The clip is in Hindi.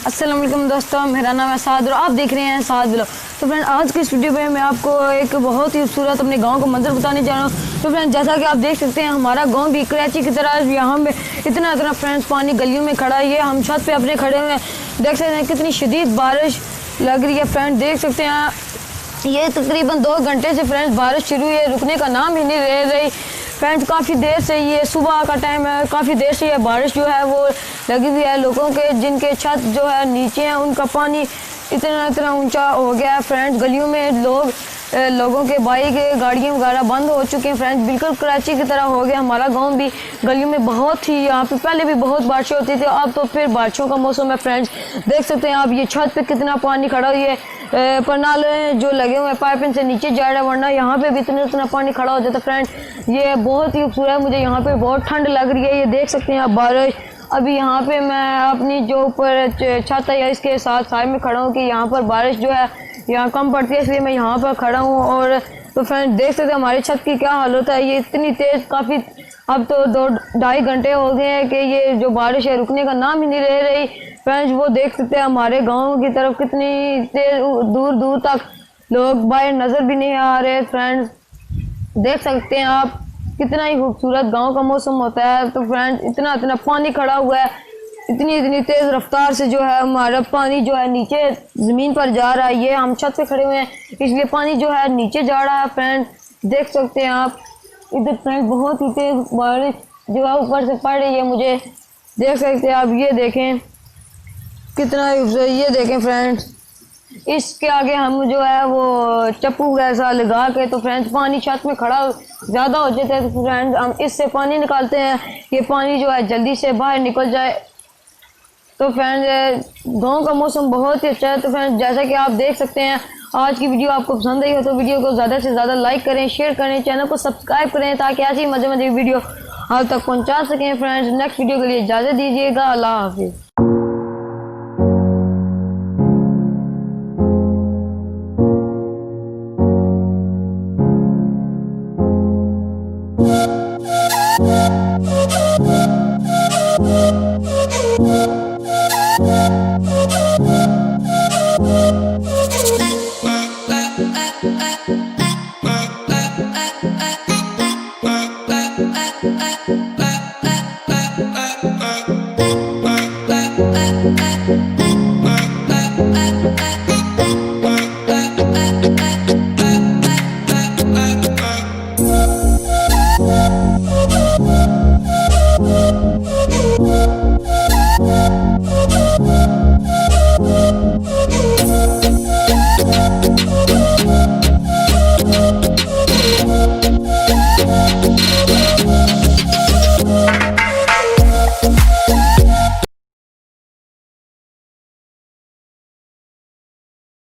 अस्सलाम वालेकुम दोस्तों, मेरा नाम है साद और आप देख रहे हैं साद ब्लॉग। तो फ्रेंड, आज की इस वीडियो में मैं आपको एक बहुत ही खूबसूरत अपने गांव का मंजर बताने जा रहा हूँ। तो फ्रेंड, जैसा कि आप देख सकते हैं, हमारा गांव भी कराची की तरह यहाँ पे इतना फ्रेंड्स पानी गलियों में खड़ा है। ये हम छत पे अपने खड़े हुए हैं, देख सकते हैं कितनी शदीद बारिश लग रही है। फ्रेंड देख सकते हैं, ये तकरीबन 2 घंटे से फ्रेंड्स बारिश शुरू हुई है, रुकने का नाम ही नहीं ले रही। फ्रेंड्स काफ़ी देर से, ये सुबह का टाइम है, काफ़ी देर से ये बारिश जो है वो लगी हुई है। लोगों के जिनके छत जो है नीचे हैं, उनका पानी इतना ऊंचा हो गया है। फ्रेंड्स गलियों में लोगों के बाइक गाड़ियाँ वगैरह बंद हो चुके हैं। फ्रेंड्स बिल्कुल कराची की तरह हो गया हमारा गांव भी। गलियों में बहुत ही, यहाँ पे पहले भी बहुत बारिशें होती थी, अब तो फिर बारिशों का मौसम है। फ्रेंड्स देख सकते हैं आप, ये छत पे कितना पानी खड़ा हुई है। परनाले जो लगे हुए हैं पाइपिंग से नीचे जा रहा है, वरना यहाँ पे भी इतना पानी खड़ा हो जाता है। फ्रेंड्स ये बहुत ही खूबसूरत है, मुझे यहाँ पे बहुत ठंड लग रही है। ये देख सकते हैं आप बारिश। अभी यहाँ पे मैं अपनी जो ऊपर छत है इसके साथ साइड में खड़ा हूँ कि यहाँ पर बारिश जो है यहाँ कम पड़ती है, इसलिए मैं यहाँ पर खड़ा हूँ। और तो फ्रेंड्स देख सकते हैं हमारी छत की क्या हालत है। ये इतनी तेज़, काफ़ी अब तो 2-2.5 घंटे हो गए हैं कि ये जो बारिश है रुकने का नाम ही नहीं ले रही। फ्रेंड्स वो देख सकते हैं हमारे गांव की तरफ कितनी तेज, दूर दूर तक लोग बाहर नज़र भी नहीं आ रहे। फ्रेंड्स देख सकते हैं आप, कितना ही खूबसूरत गांव का मौसम होता है। तो फ्रेंड्स इतना पानी खड़ा हुआ है, इतनी तेज़ रफ्तार से जो है हमारा पानी जो है नीचे ज़मीन पर जा रहा है। ये हम छत पे खड़े हुए हैं, इसलिए पानी जो है नीचे जा रहा है। फ्रेंड्स देख सकते हैं आप इधर, फ्रेंड्स बहुत ही तेज़ बारिश जो है ऊपर से पड़ रही है, मुझे देख सकते हैं आप। ये देखें कितना, ये देखें फ्रेंड्स, इसके आगे हम जो है वो चप्पू ऐसा लगा के, तो फ्रेंड्स पानी छत में खड़ा ज़्यादा हो जाता है, तो फ्रेंड्स हम इससे पानी निकालते हैं, ये पानी जो है जल्दी से बाहर निकल जाए। तो फ्रेंड्स गांव का मौसम बहुत ही अच्छा है। तो फ्रेंड्स जैसा कि आप देख सकते हैं, आज की वीडियो आपको पसंद आई हो तो वीडियो को ज़्यादा से ज़्यादा लाइक करें, शेयर करें, चैनल को सब्सक्राइब करें, ताकि ऐसी मज़े वीडियो आप तक पहुंचा सकें। फ्रेंड्स नेक्स्ट वीडियो के लिए इजाज़त दीजिएगा। अल्लाह हाफिज़।